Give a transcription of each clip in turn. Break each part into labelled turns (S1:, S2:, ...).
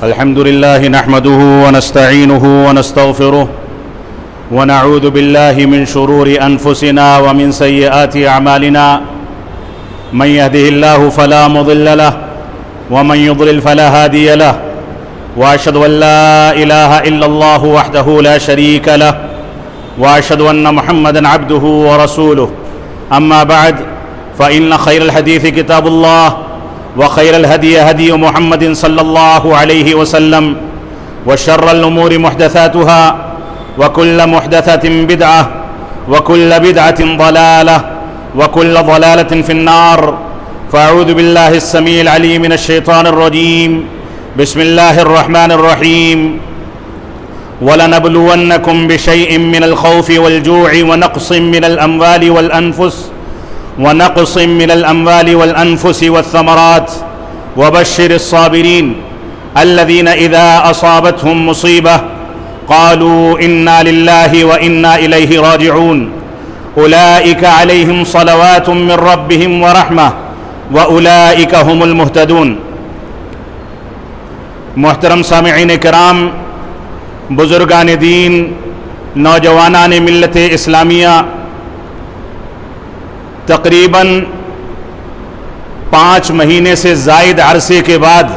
S1: الحمد لله نحمده ونستعينه ونستغفره ونعوذ بالله من شرور أنفسنا ومن سيئات أعمالنا من يهده الله فلا مضل له ومن يضلل فلا هادي له وأشهد أن لا إله إلا الله وحده لا شريك له وأشهد أن محمدًا عبده ورسوله أما بعد فإن خير الحديث كتاب الله وخير الهدي هدي محمد صلى الله عليه وسلم وشر الأمور محدثاتها وكل محدثة بدعة وكل بدعة ضلالة وكل ضلالة في النار فأعوذ بالله السميع العليم من الشيطان الرجيم بسم الله الرحمن الرحيم وَلَنَبْلُوَنَّكُمْ بِشَيْءٍ مِّنَ الْخَوْفِ وَالْجُوعِ وَنَقْصٍ مِّنَ الْأَمْوَالِ وَالْأَنفُسِ وَالثَّمَرَاتِ وَبَشِّرِ الصَّابِرِينَ الَّذِينَ إِذَا أَصَابَتْهُمْ مُصِيبَةٌ قَالُوا إِنَّا لِلَّهِ وَإِنَّا إِلَيْهِ رَاجِعُونَ أُولَئِكَ عَلَيْهِمْ صَلَوَاتٌ مِّن رَّبِّهِمْ وَرَحْمَةٌ وَأُولَئِكَ هُمُ الْمُهْتَدُونَ۔ محترم سامعین کرام، بزرگان دین، نوجوانان ملت اسلامیہ، تقریباً 5 مہینے سے زائد عرصے کے بعد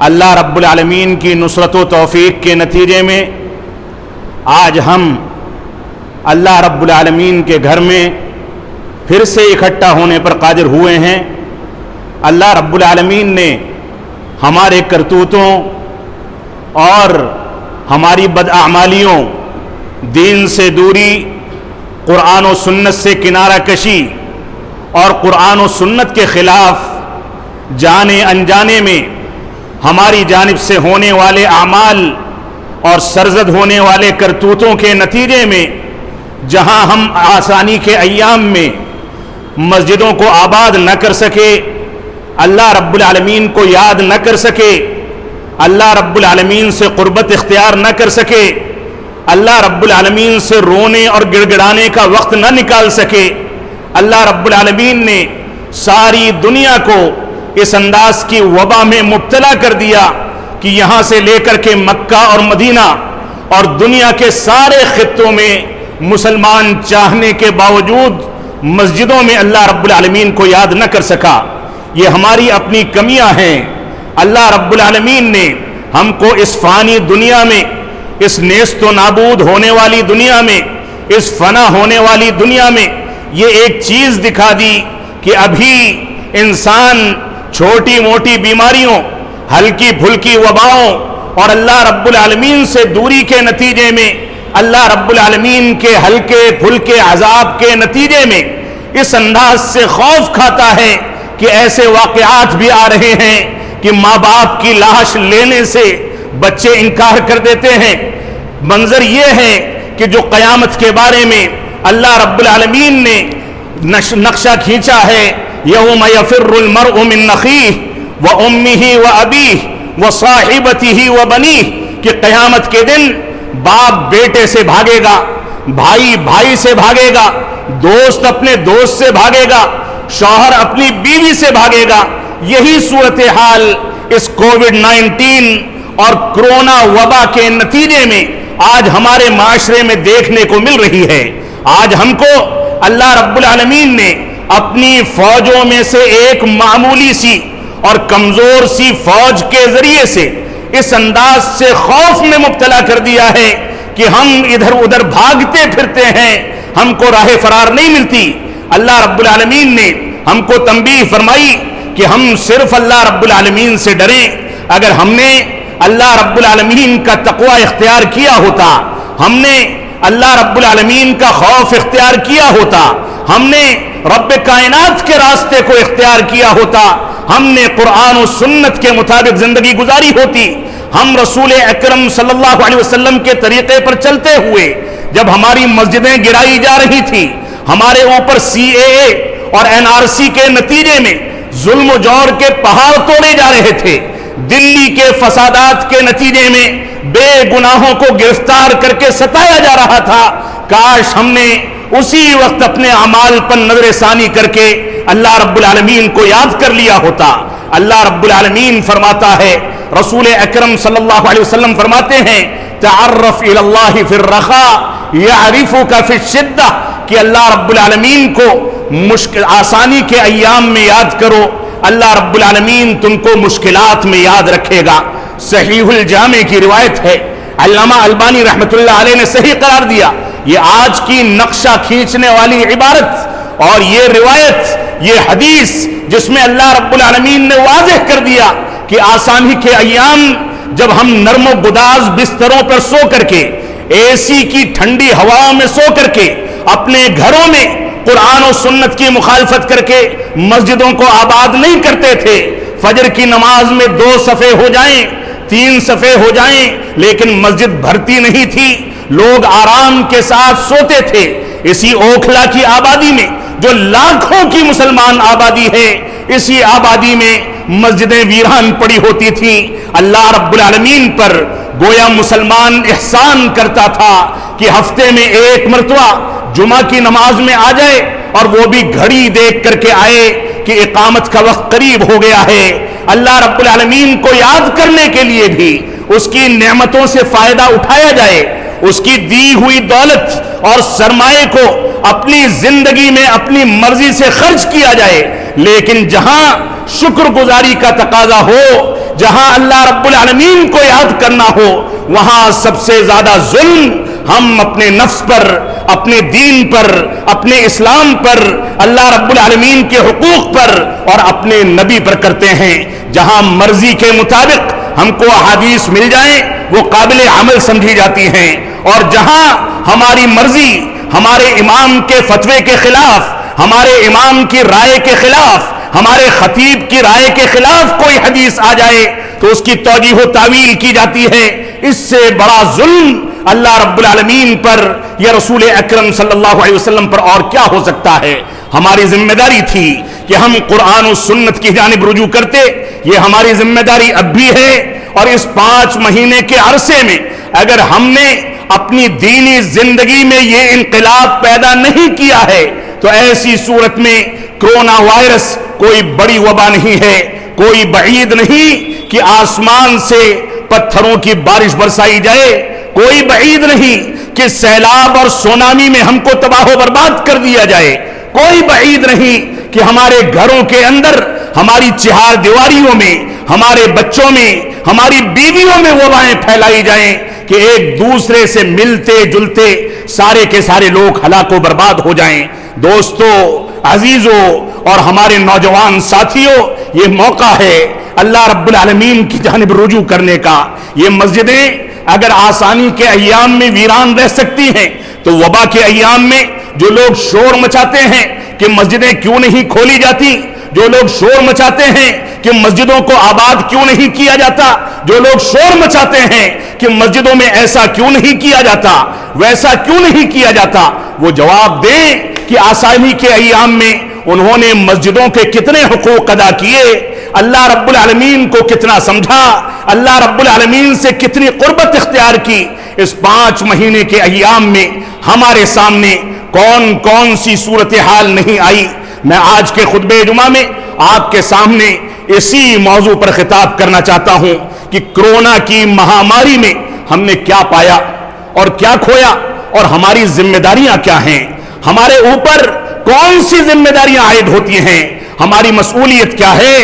S1: اللہ رب العالمین کی نصرت و توفیق کے نتیجے میں آج ہم اللہ رب العالمین کے گھر میں پھر سے اکٹھا ہونے پر قادر ہوئے ہیں۔ اللہ رب العالمین نے ہمارے کرتوتوں اور ہماری بداعمالیوں، دین سے دوری، قرآن و سنت سے کنارہ کشی اور قرآن و سنت کے خلاف جانے انجانے میں ہماری جانب سے ہونے والے اعمال اور سرزد ہونے والے کرتوتوں کے نتیجے میں جہاں ہم آسانی کے ایام میں مسجدوں کو آباد نہ کر سکے، اللہ رب العالمین کو یاد نہ کر سکے، اللہ رب العالمین سے قربت اختیار نہ کر سکے، اللہ رب العالمین سے رونے اور گڑ گڑانے کا وقت نہ نکال سکے، اللہ رب العالمین نے ساری دنیا کو اس انداز کی وبا میں مبتلا کر دیا کہ یہاں سے لے کر کے مکہ اور مدینہ اور دنیا کے سارے خطوں میں مسلمان چاہنے کے باوجود مسجدوں میں اللہ رب العالمین کو یاد نہ کر سکا۔ یہ ہماری اپنی کمیاں ہیں۔ اللہ رب العالمین نے ہم کو اس فانی دنیا میں، اس نیست و نابود ہونے والی دنیا میں، اس فنا ہونے والی دنیا میں یہ ایک چیز دکھا دی کہ ابھی انسان چھوٹی موٹی بیماریوں، ہلکی پھلکی وباؤں اور اللہ رب العالمین سے دوری کے نتیجے میں، اللہ رب العالمین کے ہلکے پھلکے عذاب کے نتیجے میں اس انداز سے خوف کھاتا ہے کہ ایسے واقعات بھی آ رہے ہیں کہ ماں باپ کی لاش لینے سے بچے انکار کر دیتے ہیں۔ منظر یہ ہے کہ جو قیامت کے بارے میں اللہ رب العالمین نے نقشہ کھینچا ہے، یوم یفر المرء من اخیہ وامہ وابیہ وصاحبتہ وبنیہ، کہ قیامت کے دن باپ بیٹے سے بھاگے گا، بھائی بھائی سے بھاگے گا، دوست اپنے دوست سے بھاگے گا، شوہر اپنی بیوی سے بھاگے گا۔ یہی صورتحال اس کووڈ-19 اور کرونا وبا کے نتیجے میں آج ہمارے معاشرے میں دیکھنے کو مل رہی ہے۔ آج ہم کو اللہ رب العالمین نے اپنی فوجوں میں سے ایک معمولی سی اور کمزور سی فوج کے ذریعے سے اس انداز سے خوف میں مبتلا کر دیا ہے کہ ہم ادھر ادھر بھاگتے پھرتے ہیں، ہم کو راہ فرار نہیں ملتی۔ اللہ رب العالمین نے ہم کو تنبیہ فرمائی کہ ہم صرف اللہ رب العالمین سے ڈریں۔ اگر ہم نے اللہ رب العالمین کا تقوی اختیار کیا ہوتا، ہم نے اللہ رب العالمین کا خوف اختیار کیا ہوتا، ہم نے رب کائنات کے راستے کو اختیار کیا ہوتا، ہم نے قرآن و سنت کے مطابق زندگی گزاری ہوتی، ہم رسول اکرم صلی اللہ علیہ وسلم کے طریقے پر چلتے ہوئے جب ہماری مسجدیں گرائی جا رہی تھی، ہمارے اوپر CAA اور NRC کے نتیجے میں ظلم و جور کے پہاڑ توڑے جا رہے تھے، دلی کے فسادات کے نتیجے میں بے گناہوں کو گرفتار کر کے ستایا جا رہا تھا، کاش ہم نے اسی وقت اپنے اعمال پر نظر ثانی کر کے اللہ رب العالمین کو یاد کر لیا ہوتا۔ اللہ رب العالمین فرماتا ہے، رسول اکرم صلی اللہ علیہ وسلم فرماتے ہیں تعرف الی اللہ فی الرخاء یعرفک فی الشدہ، کہ اللہ رب العالمین کو آسانی کے ایام میں یاد کرو، اللہ رب العالمین تم کو مشکلات میں یاد رکھے گا۔ صحیح الجامع کی روایت ہے، علامہ البانی رحمۃ اللہ علیہ نے صحیح قرار دیا۔ یہ آج کی نقشہ کھینچنے والی عبارت اور یہ روایت، یہ حدیث جس میں اللہ رب العالمین نے واضح کر دیا کہ آسانی کے ایام جب ہم نرم و گداز بستروں پر سو کر کے، اے سی کی ٹھنڈی ہواؤں میں سو کر کے، اپنے گھروں میں قرآن و سنت کی مخالفت کر کے مسجدوں کو آباد نہیں کرتے تھے، فجر کی نماز میں 2 صفیں ہو جائیں، 3 صفیں ہو جائیں، لیکن مسجد بھرتی نہیں تھی، لوگ آرام کے ساتھ سوتے تھے۔ اسی اوکھلا کی آبادی میں جو لاکھوں کی مسلمان آبادی ہے، اسی آبادی میں مسجدیں ویران پڑی ہوتی تھیں۔ اللہ رب العالمین پر گویا مسلمان احسان کرتا تھا کہ ہفتے میں 1 مرتبہ جمعہ کی نماز میں آ جائے، اور وہ بھی گھڑی دیکھ کر کے آئے کہ اقامت کا وقت قریب ہو گیا ہے۔ اللہ رب العالمین کو یاد کرنے کے لیے بھی اس کی نعمتوں سے فائدہ اٹھایا جائے، اس کی دی ہوئی دولت اور سرمایہ کو اپنی زندگی میں اپنی مرضی سے خرچ کیا جائے، لیکن جہاں شکر گزاری کا تقاضا ہو، جہاں اللہ رب العالمین کو یاد کرنا ہو، وہاں سب سے زیادہ ظلم ہم اپنے نفس پر، اپنے دین پر، اپنے اسلام پر، اللہ رب العالمین کے حقوق پر اور اپنے نبی پر کرتے ہیں۔ جہاں مرضی کے مطابق ہم کو احادیث مل جائیں وہ قابل عمل سمجھی جاتی ہیں، اور جہاں ہماری مرضی ہمارے امام کے فتوے کے خلاف، ہمارے امام کی رائے کے خلاف، ہمارے خطیب کی رائے کے خلاف کوئی حدیث آ جائے تو اس کی توجیہ و تعویل کی جاتی ہے۔ اس سے بڑا ظلم اللہ رب العالمین پر یا رسول اکرم صلی اللہ علیہ وسلم پر اور کیا ہو سکتا ہے؟ ہماری ذمہ داری تھی کہ ہم قرآن و سنت کی جانب رجوع کرتے، یہ ہماری ذمہ داری اب بھی ہے، اور اس 5 مہینے کے عرصے میں اگر ہم نے اپنی دینی زندگی میں یہ انقلاب پیدا نہیں کیا ہے تو ایسی صورت میں کرونا وائرس کوئی بڑی وبا نہیں ہے، کوئی بعید نہیں کہ آسمان سے پتھروں کی بارش برسائی جائے، کوئی بعید نہیں کہ سیلاب اور سونامی میں ہم کو تباہ و برباد کر دیا جائے، کوئی بعید نہیں کہ ہمارے گھروں کے اندر، ہماری 4 دیواریوں میں، ہمارے بچوں میں، ہماری بیویوں میں وبائیں پھیلائی جائیں کہ ایک دوسرے سے ملتے جلتے سارے کے سارے لوگ ہلاک و برباد ہو جائیں۔ دوستو، عزیزو اور ہمارے نوجوان ساتھیوں، یہ موقع ہے اللہ رب العالمین کی جانب رجوع کرنے کا۔ یہ مسجدیں اگر آسانی کے ایام میں ویران رہ سکتی ہیں تو وبا کے ایام میں جو لوگ شور مچاتے ہیں کہ مسجدیں کیوں نہیں کھولی جاتی، جو لوگ شور مچاتے ہیں کہ مسجدوں کو آباد کیوں نہیں کیا جاتا، جو لوگ شور مچاتے ہیں کہ مسجدوں میں ایسا کیوں نہیں کیا جاتا، ویسا کیوں نہیں کیا جاتا، وہ جواب دیں کہ آسانی کے ایام میں انہوں نے مسجدوں کے کتنے حقوق ادا کیے، اللہ رب العالمین کو کتنا سمجھا، اللہ رب العالمین سے کتنی قربت اختیار کی۔ اس 5 مہینے کے ایام میں ہمارے سامنے کون کون سی صورتحال نہیں آئی۔ میں آج کے خطبہ جمعہ میں آپ کے سامنے اسی موضوع پر خطاب کرنا چاہتا ہوں کہ کرونا کی مہاماری میں ہم نے کیا پایا اور کیا کھویا، اور ہماری ذمہ داریاں کیا ہیں، ہمارے اوپر کون سی ذمہ داریاں عائد ہوتی ہیں، ہماری مسئولیت کیا ہے،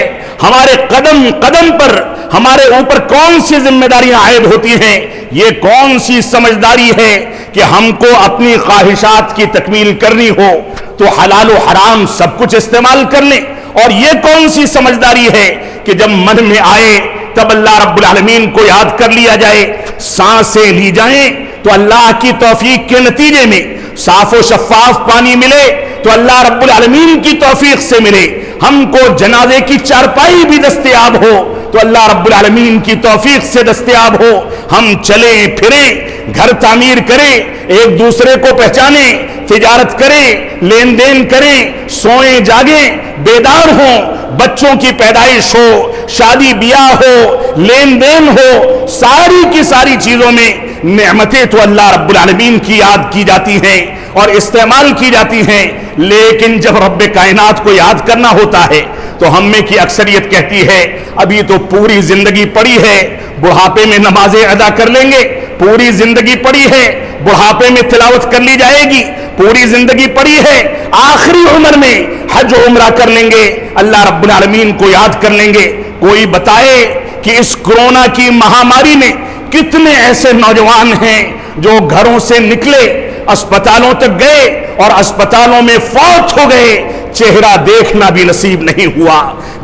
S1: ہمارے قدم قدم پر ہمارے اوپر کون سی ذمہ داریاں عائد ہوتی ہیں، یہ کون سی سمجھداری ہے کہ ہم کو اپنی خواہشات کی تکمیل کرنی ہو تو حلال و حرام سب کچھ استعمال کر لیں، اور یہ کون سی سمجھداری ہے کہ جب من میں آئے تب اللہ رب العالمین کو یاد کر لیا جائے، سانسیں لی جائیں تو اللہ کی توفیق کے نتیجے میں صاف و شفاف پانی ملے تو اللہ رب العالمین کی توفیق سے ملے، ہم کو جنازے کی چارپائی بھی دستیاب ہو تو اللہ رب العالمین کی توفیق سے دستیاب ہو، ہم چلیں پھریں، گھر تعمیر کریں، ایک دوسرے کو پہچانیں، تجارت کریں، لین دین کریں، سوئیں جاگیں، بیدار ہوں، بچوں کی پیدائش ہو، شادی بیاہ ہو، لین دین ہو، ساری کی ساری چیزوں میں نعمتیں تو اللہ رب العالمین کی یاد کی جاتی ہیں اور استعمال کی جاتی ہیں، لیکن جب رب کائنات کو یاد کرنا ہوتا ہے تو ہم میں کی اکثریت کہتی ہے ابھی تو پوری زندگی پڑی ہے، بڑھاپے میں نمازیں ادا کر لیں گے، پوری زندگی پڑی ہے، بڑھاپے میں تلاوت کر لی جائے گی، پوری زندگی پڑی ہے، آخری عمر میں حج و عمرہ کر لیں گے، اللہ رب العالمین کو یاد کر لیں گے۔ کوئی بتائے کہ اس کورونا کی مہاماری میں کتنے ایسے نوجوان ہیں جو گھروں سے نکلے، اسپتالوں تک گئے اور اسپتالوں میں فوت ہو گئے، چہرہ دیکھنا بھی نصیب نہیں ہوا،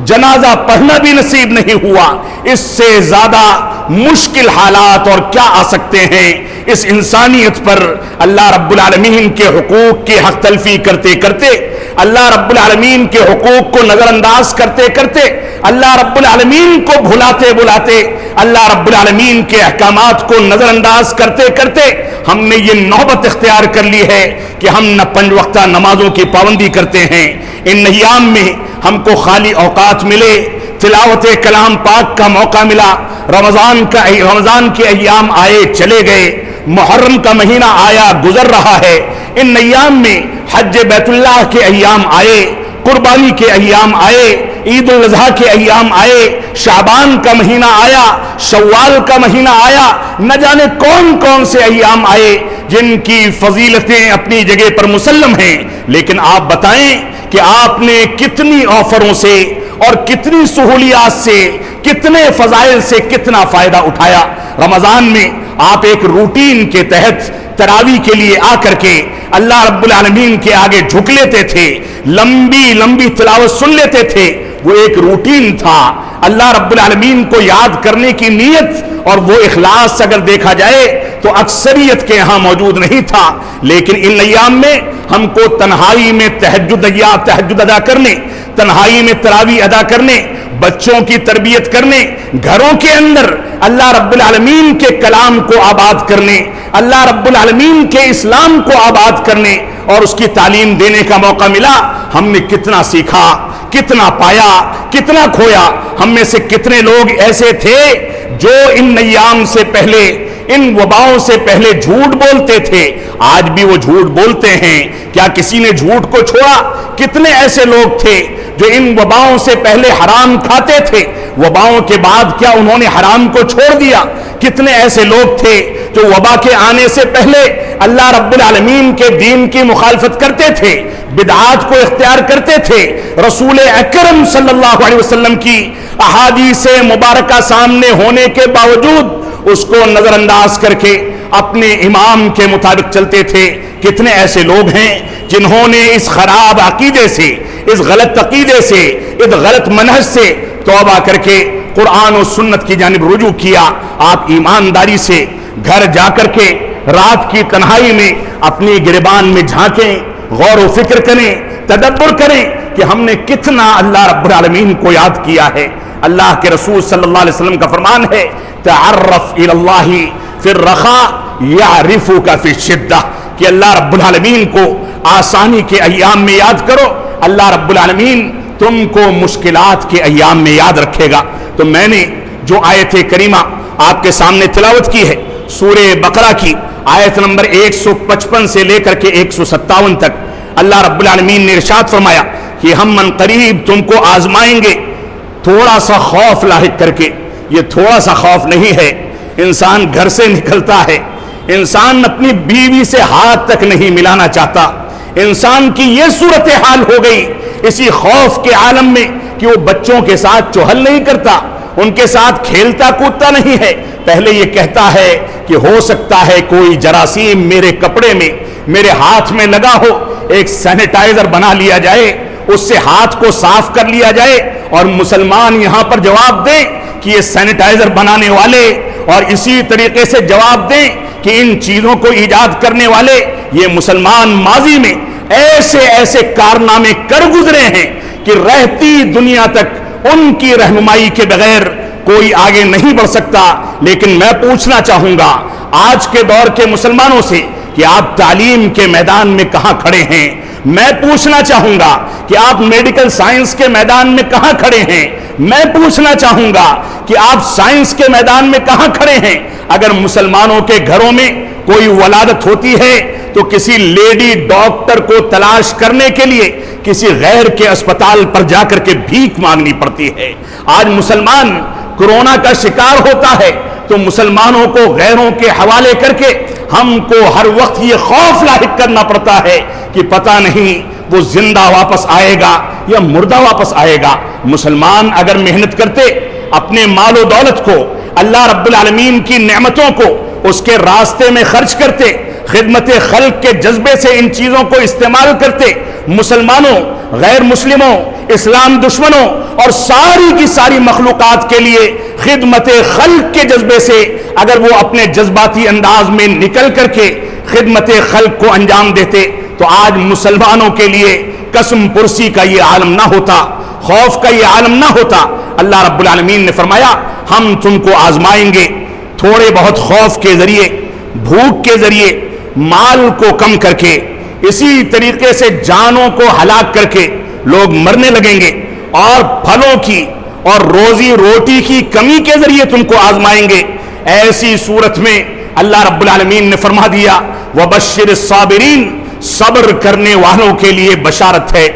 S1: جنازہ پڑھنا بھی نصیب نہیں ہوا۔ اس سے زیادہ مشکل حالات اور کیا آ سکتے ہیں اس انسانیت پر؟ اللہ رب العالمین کے حقوق کی حق تلفی کرتے کرتے، اللہ رب العالمین کے حقوق کو نظر انداز کرتے کرتے، اللہ رب العالمین کو بھلاتے بھلاتے، اللہ رب العالمین کے احکامات کو نظر انداز کرتے کرتے ہم نے یہ نوبت اختیار کر لی ہے کہ ہم نہ 5 وقتہ نمازوں کی پابندی کرتے ہیں۔ ان ایام میں ہم کو خالی اوقات ملے، تلاوت کلام پاک کا موقع ملا، رمضان کے ایام آئے چلے گئے، محرم کا مہینہ آیا گزر رہا ہے، ان ایام میں حج بیت اللہ کے ایام آئے، قربانی کے ایام آئے، عید الاضحیٰ کے ایام آئے، شعبان کا مہینہ آیا، شوال کا مہینہ آیا، نہ جانے کون کون سے ایام آئے جن کی فضیلتیں اپنی جگہ پر مسلم ہیں، لیکن آپ بتائیں کہ آپ نے کتنی آفروں سے اور کتنی سہولیات سے، کتنے فضائل سے کتنا فائدہ اٹھایا۔ رمضان میں آپ ایک روٹین کے تحت تراویح کے لیے آ کر کے اللہ رب العالمین کے آگے جھک لیتے تھے، لمبی لمبی تلاوت سن لیتے تھے، وہ ایک روٹین تھا۔ اللہ رب العالمین کو یاد کرنے کی نیت اور وہ اخلاص اگر دیکھا جائے تو اکثریت کے یہاں موجود نہیں تھا، لیکن ان ایام میں ہم کو تنہائی میں تہجد ادا کرنے، تنہائی میں تراویح ادا کرنے، بچوں کی تربیت کرنے، گھروں کے اندر اللہ رب العالمین کے کلام کو آباد کرنے، اللہ رب العالمین کے اسلام کو آباد کرنے اور اس کی تعلیم دینے کا موقع ملا۔ ہم نے کتنا سیکھا، کتنا پایا، کتنا کھویا۔ ہم میں سے کتنے لوگ ایسے تھے جو ان ایام سے پہلے، ان وباؤں سے پہلے جھوٹ بولتے تھے، آج بھی وہ جھوٹ بولتے ہیں، کیا کسی نے جھوٹ کو چھوڑا؟ کتنے ایسے لوگ تھے جو ان وباؤں سے پہلے حرام کھاتے تھے، وباؤں کے بعد کیا انہوں نے حرام کو چھوڑ دیا؟ کتنے ایسے لوگ تھے جو وبا کے آنے سے پہلے اللہ رب العالمین کے دین کی مخالفت کرتے تھے، بدعات کو اختیار کرتے تھے، رسول اکرم صلی اللہ علیہ وسلم کی احادیث مبارکہ سامنے ہونے کے باوجود اس کو نظر انداز کر کے اپنے امام کے مطابق چلتے تھے۔ کتنے ایسے لوگ ہیں جنہوں نے اس خراب عقیدے سے، اس غلط عقیدے سے، اس غلط منہج سے توبہ کر کے قرآن و سنت کی جانب رجوع کیا۔ آپ ایمانداری سے گھر جا کر کے رات کی تنہائی میں اپنی گریبان میں جھانکیں، غور و فکر کریں، تدبر کریں کہ ہم نے کتنا اللہ رب العالمین کو یاد کیا ہے۔ اللہ کے رسول صلی اللہ علیہ وسلم کا فرمان ہے، تعرف الی اللہ فی الرخاء یعرفک فی الشدہ، کہ اللہ رب العالمین کو آسانی کے ایام میں یاد کرو، اللہ رب العالمین تم کو مشکلات کے ایام میں یاد رکھے گا۔ تو میں نے جو آیت کریمہ آپ کے سامنے تلاوت کی ہے، سورہ بقرہ کی آیت نمبر 155 سے لے کر کے 157 تک، اللہ رب العالمین نے ارشاد فرمایا کہ ہم من قریب تم کو آزمائیں گے تھوڑا سا خوف لاحق کر کے۔ یہ تھوڑا سا خوف نہیں ہے، انسان گھر سے نکلتا ہے، انسان اپنی بیوی سے ہاتھ تک نہیں ملانا چاہتا، انسان کی یہ صورتحال ہو گئی اسی خوف کے عالم میں کہ وہ بچوں کے ساتھ چہل نہیں کرتا، ان کے ساتھ کھیلتا کودتا نہیں ہے، پہلے یہ کہتا ہے کہ ہو سکتا ہے کوئی جراثیم میرے کپڑے میں، میرے ہاتھ میں لگا ہو، ایک سینیٹائزر بنا لیا جائے، اس سے ہاتھ کو صاف کر لیا جائے، اور مسلمان یہاں پر جواب دیں کہ یہ سینیٹائزر بنانے والے، اور اسی طریقے سے جواب دیں کہ ان چیزوں کو ایجاد کرنے والے یہ مسلمان ماضی میں ایسے ایسے کارنامے کر گزرے ہیں کہ رہتی دنیا تک ان کی رہنمائی کے بغیر کوئی آگے نہیں بڑھ سکتا۔ لیکن میں پوچھنا چاہوں گا آج کے دور کے مسلمانوں سے کہ آپ تعلیم کے میدان میں کہاں کھڑے ہیں؟ میں پوچھنا چاہوں گا کہ آپ میڈیکل سائنس کے میدان میں کہاں کھڑے ہیں؟ میں پوچھنا چاہوں گا کہ آپ سائنس کے میدان میں کہاں کھڑے ہیں؟ اگر مسلمانوں کے گھروں میں کوئی ولادت ہوتی ہے تو کسی لیڈی ڈاکٹر کو تلاش کرنے کے لیے کسی غیر کے اسپتال پر جا کر کے بھیک مانگنی پڑتی ہے۔ آج مسلمان کورونا کا شکار ہوتا ہے تو مسلمانوں کو غیروں کے حوالے کر کے ہم کو ہر وقت یہ خوف لاحق کرنا پڑتا ہے کہ پتہ نہیں وہ زندہ واپس آئے گا یا مردہ واپس آئے گا۔ مسلمان اگر محنت کرتے، اپنے مال و دولت کو، اللہ رب العالمین کی نعمتوں کو اس کے راستے میں خرچ کرتے، خدمت خلق کے جذبے سے ان چیزوں کو استعمال کرتے، مسلمانوں، غیر مسلموں، اسلام دشمنوں اور ساری کی ساری مخلوقات کے لیے خدمت خلق کے جذبے سے اگر وہ اپنے جذباتی انداز میں نکل کر کے خدمت خلق کو انجام دیتے تو آج مسلمانوں کے لیے قسم پرسی کا یہ عالم نہ ہوتا، خوف کا یہ عالم نہ ہوتا۔ اللہ رب العالمین نے فرمایا ہم تم کو آزمائیں گے، تھوڑے بہت خوف کے ذریعے، بھوک کے ذریعے، مال کو کم کر کے، اسی طریقے سے جانوں کو ہلاک کر کے لوگ مرنے لگیں گے، اور پھلوں کی اور روزی روٹی کی کمی کے ذریعے تم کو آزمائیں گے۔ ایسی صورت میں اللہ رب العالمین نے فرما دیا وَبَشِّرِ الصَّابِرِينَ، صبر کرنے والوں کے لیے بشارت ہے۔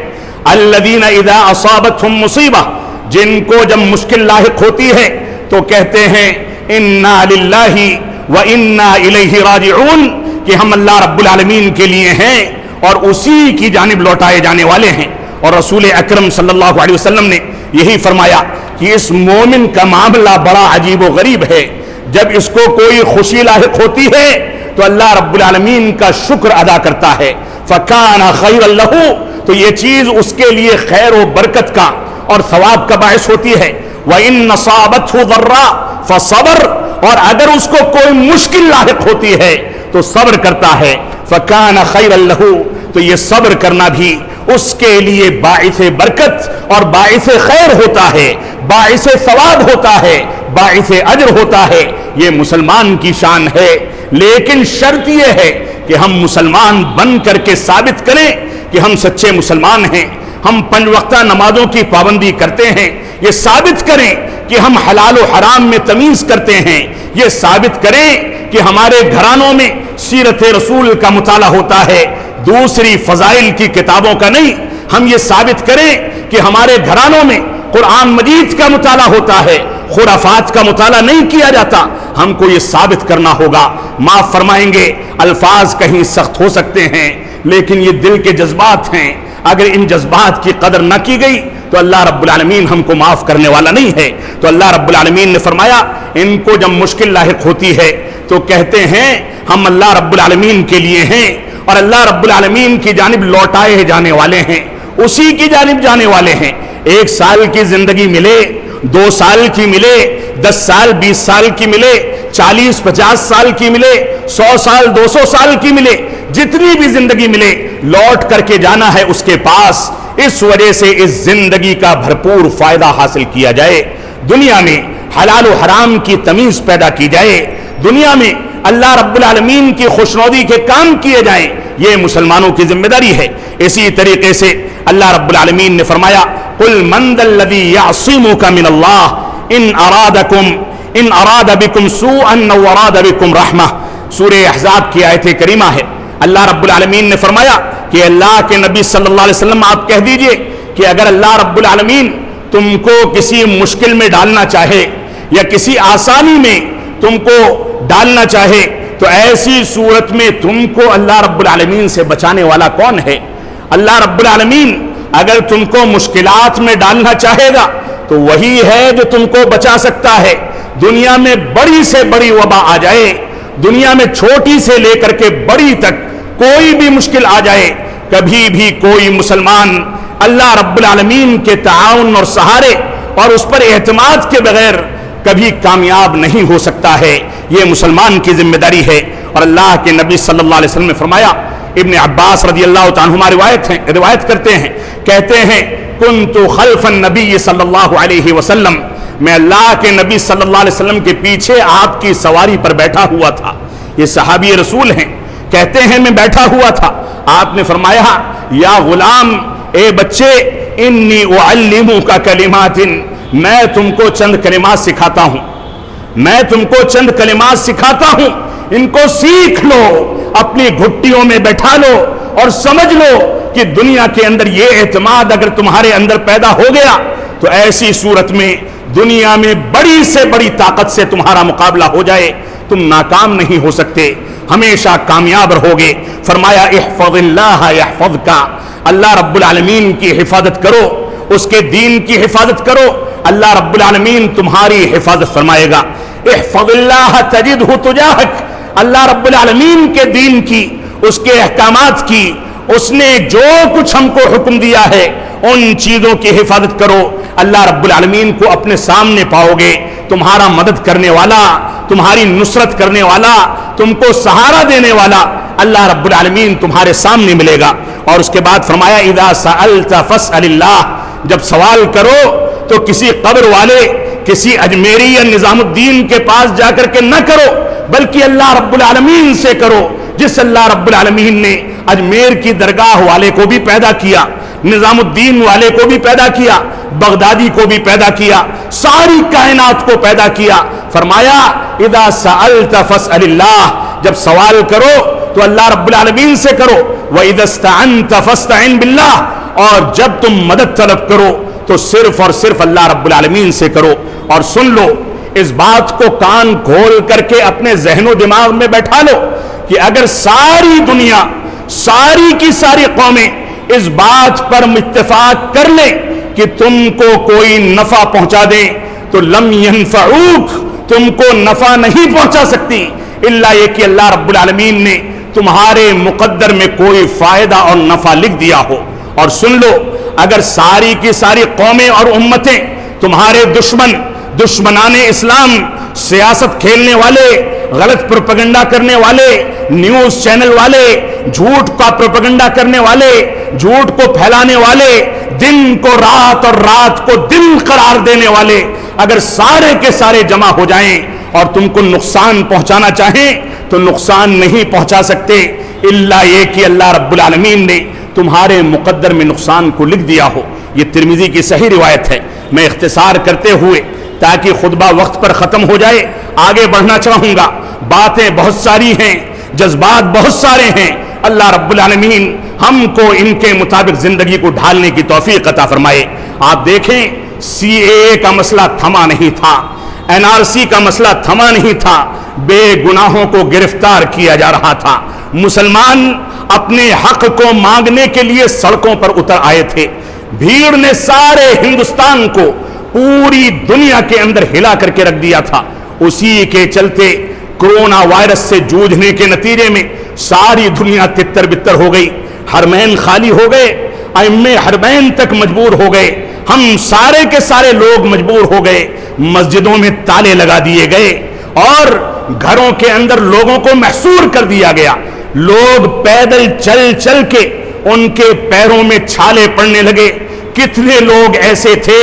S1: الَّذِينَ إِذَا أَصَابَتْهُمْ مُصِيبَةٌ، جن کو جب مشکل لاحق ہوتی ہے تو کہتے ہیں اِنَّا لِلَّهِ وَإِنَّا إِلَيْهِ رَاجِعُونَ، کہ ہم اللہ رب العالمین کے لیے ہیں اور اسی کی جانب لوٹائے جانے والے ہیں۔ اور رسول اکرم صلی اللہ علیہ وسلم نے یہی فرمایا کہ اس مومن کا معاملہ بڑا عجیب و غریب ہے، جب اس کو کوئی خوشی لاحق ہوتی ہے تو اللہ رب العالمین کا شکر ادا کرتا ہے، فَكَانَ خَيْرًا لَهُ، تو یہ چیز اس کے لیے خیر و برکت کا اور ثواب کا باعث ہوتی ہے۔ وَإِنَّ صَابَتْهُ ضَرًّا فَصَبَرَ، اور اگر اس کو کوئی مشکل لاحق ہوتی ہے تو صبر کرتا ہے، فَكَانَ خَيْرًا لَهُ، تو یہ صبر کرنا بھی اس کے لیے باعث برکت اور باعث خیر ہوتا ہے، باعث ثواب ہوتا ہے، باعث اجر ہوتا ہے۔ یہ مسلمان کی شان ہے، لیکن شرط یہ ہے کہ ہم مسلمان بن کر کے ثابت کریں کہ ہم سچے مسلمان ہیں، ہم 5 وقتہ نمازوں کی پابندی کرتے ہیں، یہ ثابت کریں کہ ہم حلال و حرام میں تمیز کرتے ہیں، یہ ثابت کریں کہ ہمارے گھرانوں میں سیرت رسول کا مطالعہ ہوتا ہے، دوسری فضائل کی کتابوں کا نہیں۔ ہم یہ ثابت کریں کہ ہمارے گھرانوں میں قرآن مجید کا مطالعہ ہوتا ہے، خرافات کا مطالعہ نہیں کیا جاتا۔ ہم کو یہ ثابت کرنا ہوگا۔ معاف فرمائیں گے، الفاظ کہیں سخت ہو سکتے ہیں لیکن یہ دل کے جذبات ہیں، اگر ان جذبات کی قدر نہ کی گئی تو اللہ رب العالمین ہم کو معاف کرنے والا نہیں ہے۔ تو اللہ رب العالمین نے فرمایا ان کو جب مشکل لاحق ہوتی ہے تو کہتے ہیں ہم اللہ رب العالمین کے لیے ہیں اور اللہ رب العالمین کی جانب لوٹائے جانے والے ہیں، اسی کی جانب جانے والے ہیں۔ 1 سال کی زندگی ملے، 2 سال کی ملے، 10 سال 20 سال کی ملے، 40-50 سال کی ملے، 100 سال 200 سال کی ملے، جتنی بھی زندگی ملے لوٹ کر کے جانا ہے اس کے پاس۔ اس وجہ سے اس زندگی کا بھرپور فائدہ حاصل کیا جائے، دنیا میں حلال و حرام کی تمیز پیدا کی جائے، دنیا میں اللہ رب العالمین کی خوشنودی کے کام کیے جائیں، یہ مسلمانوں کی ذمہ داری ہے۔ اسی طریقے سے اللہ رب العالمین نے فرمایا قُلْ مَنْ ذَا الَّذِي يَعْصِمُكَ مِنَ اللَّهِ إِنْ أَرَادَ بِكُمْ سُوءًا أَوْ أَرَادَ بِكُمْ رَحْمَةً، سورہ احزاب کی آیت کریمہ ہے۔ اللہ رب العالمین نے فرمایا کہ اللہ کے نبی صلی اللہ علیہ وسلم آپ کہہ دیجئے کہ اگر اللہ رب العالمین تم کو کسی مشکل میں ڈالنا چاہے یا کسی آسانی میں تم کو ڈالنا چاہے تو ایسی صورت میں تم کو اللہ رب العالمین سے بچانے والا کون ہے؟ اللہ رب العالمین اگر تم کو مشکلات میں ڈالنا چاہے گا تو وہی ہے جو تم کو بچا سکتا ہے۔ دنیا میں بڑی سے بڑی وبا آ جائے، دنیا میں چھوٹی سے لے کر کے بڑی تک کوئی بھی مشکل آ جائے، کبھی بھی کوئی مسلمان اللہ رب العالمین کے تعاون اور سہارے اور اس پر اعتماد کے بغیر کبھی کامیاب نہیں ہو سکتا ہے۔ یہ مسلمان کی ذمہ داری ہے۔ اور اللہ کے نبی صلی اللہ علیہ وسلم نے فرمایا، ابن عباس رضی اللہ تعالیٰ عنہما روایت کرتے ہیں، کہتے ہیں کنت خلف النبی صلی اللہ علیہ وسلم، میں اللہ کے نبی صلی اللہ علیہ وسلم کے پیچھے آپ کی سواری پر بیٹھا ہوا تھا۔ یہ صحابی رسول ہیں، کہتے ہیں میں بیٹھا ہوا تھا، آپ نے فرمایا یا غلام، اے بچے، انی اعلمک کلمات، میں تم کو چند کلمات سکھاتا ہوں، میں تم کو چند کلمات سکھاتا ہوں، ان کو سیکھ لو، اپنی گھٹیوں میں بیٹھا لو اور سمجھ لو کہ دنیا کے اندر یہ اعتماد اگر تمہارے اندر پیدا ہو گیا تو ایسی صورت میں دنیا میں بڑی سے بڑی طاقت سے تمہارا مقابلہ ہو جائے تم ناکام نہیں ہو سکتے، ہمیشہ کامیاب رہو گے۔ فرمایا احفظ اللہ یحفظک، اللہ رب العالمین کی حفاظت کرو، اس کے دین کی حفاظت کرو، اللہ رب العالمین تمہاری حفاظت فرمائے گا۔ احفظ اللہ تجدہ تجاہک، اللہ رب العالمین کے دین کی، اس کے احکامات کی، اس نے جو کچھ ہم کو حکم دیا ہے ان چیزوں کی حفاظت کرو، اللہ رب العالمین کو اپنے سامنے پاؤ گے، تمہارا مدد کرنے والا، تمہاری نصرت کرنے والا، تم کو سہارا دینے والا اللہ رب العالمین تمہارے سامنے ملے گا۔ اور اس کے بعد فرمایا اذا سألت فاسأل اللہ، جب سوال کرو تو کسی قبر والے، کسی اجمیری یا نظام الدین کے پاس جا کر کے نہ کرو، بلکہ اللہ رب العالمین سے کرو، جس اللہ رب العالمین نے اجمیر کی درگاہ والے کو بھی پیدا کیا، نظام الدین والے کو بھی پیدا کیا، بغدادی کو بھی پیدا کیا، ساری کائنات کو پیدا کیا۔ فرمایا اذا سألت فاسأل اللہ، جب سوال کرو تو اللہ رب العالمین سے کرو، وَإِذَا اسْتَعَنْتَ فَاسْتَعِنْ بِاللَّهِ، اور جب تم مدد طلب کرو تو صرف اور صرف اللہ رب العالمین سے کرو۔ اور سن لو، اس بات کو کان کھول کر کے اپنے ذہن و دماغ میں بیٹھا لو کہ اگر ساری دنیا، ساری کی ساری قومیں اس بات پر اتفاق کر لیں کہ تم کو کوئی نفع پہنچا دیں تو لم ینفعوک، تم کو نفع نہیں پہنچا سکتی الا یہ کہ اللہ رب العالمین نے تمہارے مقدر میں کوئی فائدہ اور نفع لکھ دیا ہو۔ اور سن لو، اگر ساری کی ساری قومیں اور امتیں، تمہارے دشمنان اسلام، سیاست کھیلنے والے، غلط پروپیگنڈا کرنے والے، نیوز چینل والے، جھوٹ کا پروپیگنڈا کرنے والے، جھوٹ کو پھیلانے والے، دن کو رات اور رات کو دن قرار دینے والے، اگر سارے کے سارے جمع ہو جائیں اور تم کو نقصان پہنچانا چاہیں تو نقصان نہیں پہنچا سکتے الا یہ کہ اللہ رب العالمین نے تمہارے مقدر میں نقصان کو لکھ دیا ہو۔ یہ ترمذی کی صحیح روایت ہے۔ میں اختصار کرتے ہوئے تاکہ خطبہ وقت پر ختم ہو جائے آگے بڑھنا چاہوں گا، باتیں بہت ساری ہیں، جذبات بہت سارے ہیں، اللہ رب العالمین ہم کو ان کے مطابق زندگی کو ڈھالنے کی توفیق عطا فرمائے۔ آپ دیکھیں سی اے کا مسئلہ تھما نہیں تھا، این آر سی کا مسئلہ تھما نہیں تھا، بے گناہوں کو گرفتار کیا جا رہا تھا، مسلمان اپنے حق کو مانگنے کے لیے سڑکوں پر اتر آئے تھے، بھیڑ نے سارے ہندوستان کو، پوری دنیا کے اندر ہلا کر کے رکھ دیا تھا۔ اسی کے چلتے کرونا وائرس سے جوجھنے کے نتیجے میں ساری دنیا تتر بتر ہو گئی، حرمین خالی ہو گئے، ائمے حرمین تک مجبور ہو گئے، ہم سارے کے سارے لوگ مجبور ہو گئے، مسجدوں میں تالے لگا دیے گئے اور گھروں کے اندر لوگوں کو محصور کر دیا گیا، لوگ پیدل چل چل کے ان کے پیروں میں چھالے پڑنے لگے۔ کتنے لوگ ایسے تھے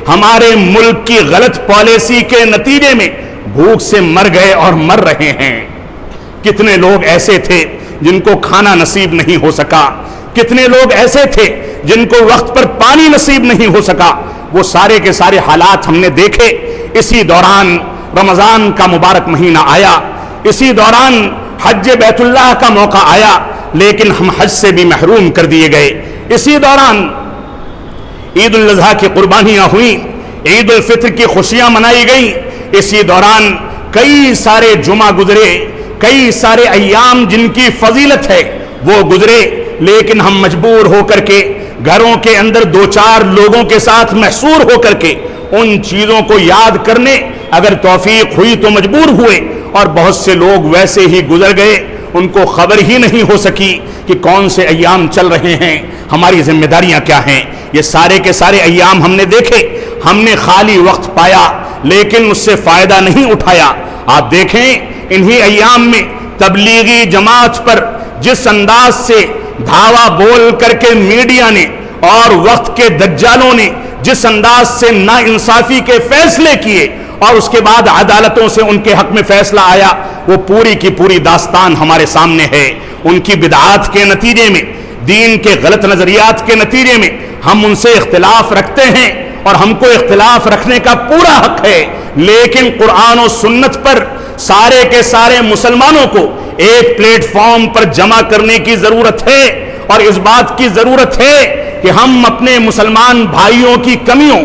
S1: ہمارے ملک کی غلط پالیسی کے نتیجے میں بھوک سے مر گئے اور مر رہے ہیں، کتنے لوگ ایسے تھے جن کو کھانا نصیب نہیں ہو سکا، کتنے لوگ ایسے تھے جن کو وقت پر پانی نصیب نہیں ہو سکا، وہ سارے کے سارے حالات ہم نے دیکھے۔ اسی دوران رمضان کا مبارک مہینہ آیا، اسی دوران حج بیت اللہ کا موقع آیا، لیکن ہم حج سے بھی محروم کر دیے گئے۔ اسی دوران عید الاضحیٰ کی قربانیاں ہوئیں، عید الفطر کی خوشیاں منائی گئیں، اسی دوران کئی سارے جمعہ گزرے، کئی سارے ایام جن کی فضیلت ہے وہ گزرے، لیکن ہم مجبور ہو کر کے گھروں کے اندر دو چار لوگوں کے ساتھ محصور ہو کر کے ان چیزوں کو یاد کرنے اگر توفیق ہوئی تو مجبور ہوئے، اور بہت سے لوگ ویسے ہی گزر گئے، ان کو خبر ہی نہیں ہو سکی کہ کون سے ایام چل رہے ہیں، ہماری ذمہ داریاں کیا ہیں۔ یہ سارے کے سارے ایام ہم نے دیکھے، ہم نے خالی وقت پایا لیکن اس سے فائدہ نہیں اٹھایا۔ آپ دیکھیں انہی ایام میں تبلیغی جماعت پر جس انداز سے دھاوا بول کر کے میڈیا نے اور وقت کے دجالوں نے جس انداز سے ناانصافی کے فیصلے کیے اور اس کے بعد عدالتوں سے ان کے حق میں فیصلہ آیا، وہ پوری کی پوری داستان ہمارے سامنے ہے۔ ان کی بدعات کے نتیجے میں، دین کے غلط نظریات کے نتیجے میں ہم ان سے اختلاف رکھتے ہیں اور ہم کو اختلاف رکھنے کا پورا حق ہے، لیکن قرآن و سنت پر سارے کے سارے مسلمانوں کو ایک پلیٹ فارم پر جمع کرنے کی ضرورت ہے، اور اس بات کی ضرورت ہے کہ ہم اپنے مسلمان بھائیوں کی کمیوں،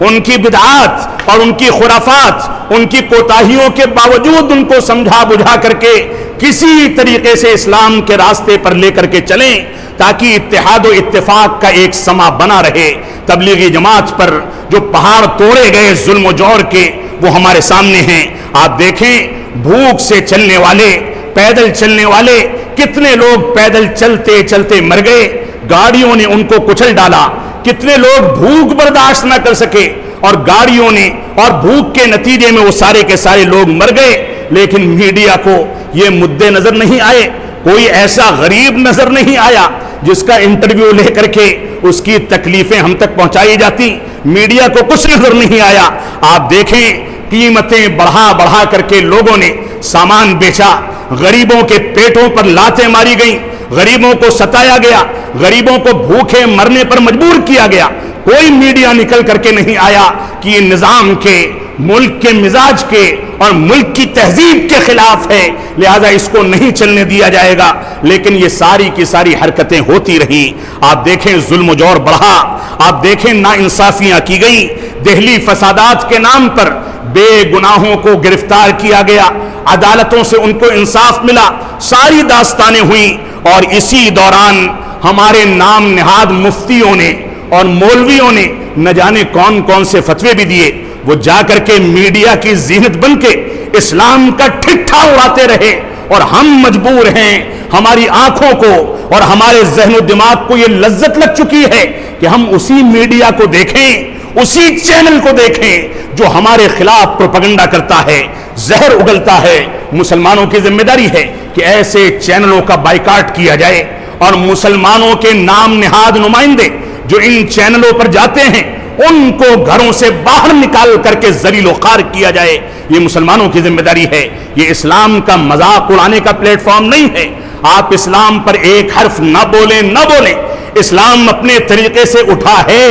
S1: ان کی بدعات اور ان کی خرافات، ان کی کوتاہیوں کے باوجود ان کو سمجھا بجھا کر کے کسی طریقے سے اسلام کے راستے پر لے کر کے چلیں، تاکہ اتحاد و اتفاق کا ایک سما بنا رہے۔ تبلیغی جماعت پر جو پہاڑ توڑے گئے ظلم و جور کے، وہ ہمارے سامنے ہیں۔ آپ دیکھیں بھوک سے چلنے والے، پیدل چلنے والے، کتنے لوگ پیدل چلتے چلتے مر گئے، گاڑیوں نے ان کو کچل ڈالا۔ کتنے لوگ بھوک برداشت نہ کر سکے اور گاڑیوں نے، اور بھوک کے نتیجے میں وہ سارے کے سارے لوگ مر گئے، لیکن میڈیا کو یہ مدے نظر نہیں آئے۔ کوئی ایسا غریب نظر نہیں آیا جس کا انٹرویو لے کر کے اس کی تکلیفیں ہم تک پہنچائی جاتی۔ میڈیا کو کچھ نظر نہیں آیا۔ آپ دیکھیں قیمتیں بڑھا بڑھا کر کے لوگوں نے سامان بیچا، غریبوں کے پیٹوں پر لاتیں ماری گئیں، غریبوں کو ستایا گیا، غریبوں کو بھوکے مرنے پر مجبور کیا گیا۔ کوئی میڈیا نکل کر کے نہیں آیا کہ یہ نظام کے، ملک کے مزاج کے اور ملک کی تہذیب کے خلاف ہے، لہذا اس کو نہیں چلنے دیا جائے گا۔ لیکن یہ ساری کی ساری حرکتیں ہوتی رہی۔ آپ دیکھیں ظلم و جور بڑھا، آپ دیکھیں ناانصافیاں کی گئی، دہلی فسادات کے نام پر بے گناہوں کو گرفتار کیا گیا، عدالتوں سے ان کو انصاف ملا، ساری داستانیں ہوئیں۔ اور اسی دوران ہمارے نام نہاد مفتیوں نے اور مولویوں نے نہ جانے کون کون سے فتوے بھی دیے، وہ جا کر کے میڈیا کی زینت بن کے اسلام کا ٹھٹھا اڑاتے رہے، اور ہم مجبور ہیں، ہماری آنکھوں کو اور ہمارے ذہن و دماغ کو یہ لذت لگ چکی ہے کہ ہم اسی میڈیا کو دیکھیں، اسی چینل کو دیکھیں جو ہمارے خلاف پروپیگنڈا کرتا ہے، زہر اگلتا ہے۔ مسلمانوں کی ذمہ داری ہے کہ ایسے چینلوں کا بائیکاٹ کیا جائے، اور مسلمانوں کے نام نہاد نمائندے جو ان چینلوں پر جاتے ہیں ان کو گھروں سے باہر نکال کر کے ذلیل و خوار کیا جائے۔ یہ مسلمانوں کی ذمہ داری ہے، یہ اسلام کا مذاق اڑانے کا پلیٹ فارم نہیں ہے۔ آپ اسلام پر ایک حرف نہ بولیں، نہ بولیں۔ اسلام اپنے طریقے سے اٹھا ہے،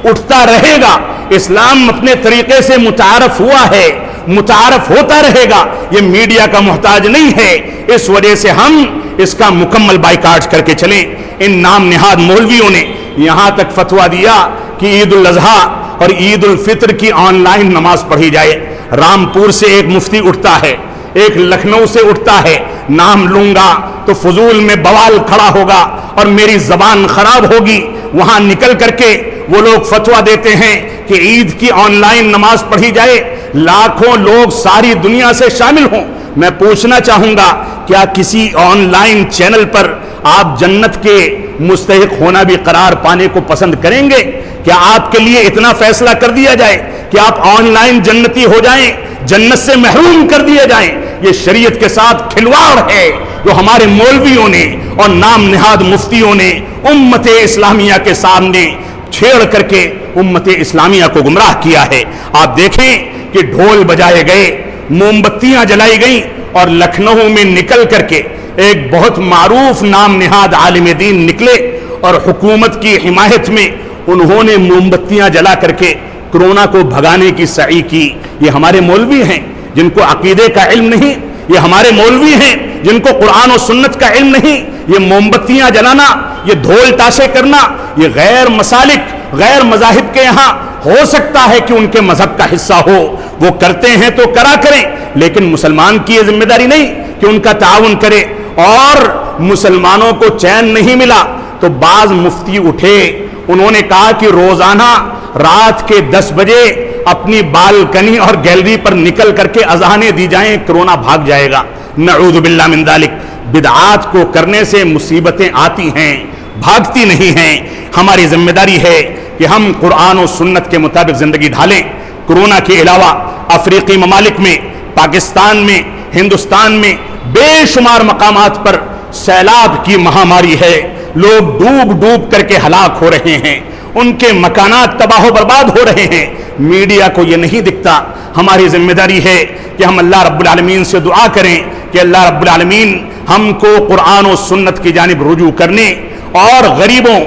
S1: اٹھتا رہے گا۔ اسلام اپنے طریقے سے متعارف ہوا ہے، متعارف ہوتا رہے گا۔ یہ میڈیا کا محتاج نہیں ہے، اس وجہ سے ہم اس کا مکمل بائیکاٹ کر کے چلیں۔ ان نام نہاد مولویوں نے یہاں تک فتویٰ دیا کہ عید الاضحیٰ اور عید الفطر کی آن لائن نماز پڑھی جائے۔ رامپور سے ایک مفتی اٹھتا ہے، ایک لکھنؤ سے اٹھتا ہے، نام لوں گا تو فضول میں بوال کھڑا ہوگا اور میری زبان خراب ہوگی۔ وہاں نکل کر کے وہ لوگ فتویٰ دیتے ہیں کہ عید کی آن لائن نماز پڑھی جائے، لاکھوں لوگ ساری دنیا سے شامل ہوں۔ میں پوچھنا چاہوں گا، کیا کسی آن لائن چینل پر آپ جنت کے مستحق ہونا بھی قرار پانے کو پسند کریں گے؟ کیا آپ کے لیے اتنا فیصلہ کر دیا جائے کہ آپ آن لائن جنتی ہو جائیں، جنت سے محروم کر دیے جائیں؟ یہ شریعت کے ساتھ کھلواڑ ہے جو ہمارے مولویوں نے اور نام نہاد مفتیوں نے امت اسلامیہ کے سامنے چھیڑ کر کے امت اسلامیہ کو گمراہ کیا ہے۔ آپ دیکھیں کہ ڈھول بجائے گئے، موم بتیاں جلائی گئیں، اور لکھنؤ میں نکل کر کے ایک بہت معروف نام نہاد عالم دین نکلے اور حکومت کی حمایت میں انہوں نے موم بتیاں جلا کر کے کرونا کو بھگانے کی سعی کی۔ یہ ہمارے مولوی ہیں جن کو عقیدے کا علم نہیں، یہ ہمارے مولوی ہیں جن کو قرآن و سنت کا علم نہیں۔ یہ موم بتیاں جلانا، یہ ڈھول تاشے کرنا، یہ غیر مسالک، غیر مذاہب کے یہاں ہو سکتا ہے کہ ان کے مذہب کا حصہ ہو، وہ کرتے ہیں تو کرا کریں، لیکن مسلمان کی یہ ذمہ داری نہیں کہ ان کا تعاون کرے۔ اور مسلمانوں کو چین نہیں ملا تو بعض مفتی اٹھے، انہوں نے کہا کہ روزانہ رات کے 10 بجے اپنی بالکنی اور گیلری پر نکل کر کے اذانیں دی جائیں، کرونا بھاگ جائے گا۔ نعوذ باللہ من ذالک۔ بدعات کو کرنے سے مصیبتیں آتی ہیں، بھاگتی نہیں ہیں۔ ہماری ذمہ داری ہے کہ ہم قرآن و سنت کے مطابق زندگی ڈھالیں۔ کرونا کے علاوہ افریقی ممالک میں، پاکستان میں، ہندوستان میں بے شمار مقامات پر سیلاب کی مہاماری ہے، لوگ ڈوب ڈوب کر کے ہلاک ہو رہے ہیں، ان کے مکانات تباہ و برباد ہو رہے ہیں۔ میڈیا کو یہ نہیں دکھتا۔ ہماری ذمہ داری ہے کہ ہم اللہ رب العالمین سے دعا کریں کہ اللہ رب العالمین ہم کو قرآن و سنت کی جانب رجوع کرنے اور غریبوں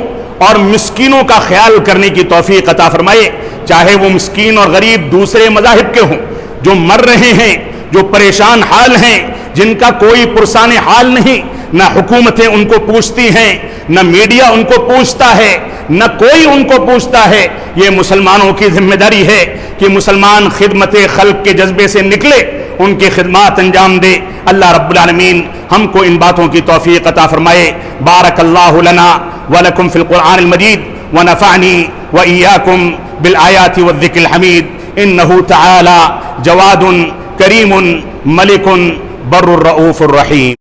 S1: اور مسکینوں کا خیال کرنے کی توفیق عطا فرمائے، چاہے وہ مسکین اور غریب دوسرے مذاہب کے ہوں، جو مر رہے ہیں، جو پریشان حال ہیں، جن کا کوئی پرسان حال نہیں، نہ حکومتیں ان کو پوچھتی ہیں، نہ میڈیا ان کو پوچھتا ہے، نہ کوئی ان کو پوچھتا ہے۔ یہ مسلمانوں کی ذمہ داری ہے کہ مسلمان خدمت خلق کے جذبے سے نکلے، ان کی خدمات انجام دے۔ اللہ رب العالمین ہم کو ان باتوں کی توفیق عطا فرمائے۔ بارک اللہ لنا ولکم فی القرآن المجید ونفعنی وإیاکم بالآیات والذکر الحمید، انہ تعالی جواد کریم ملک بر الرؤوف الرحیم۔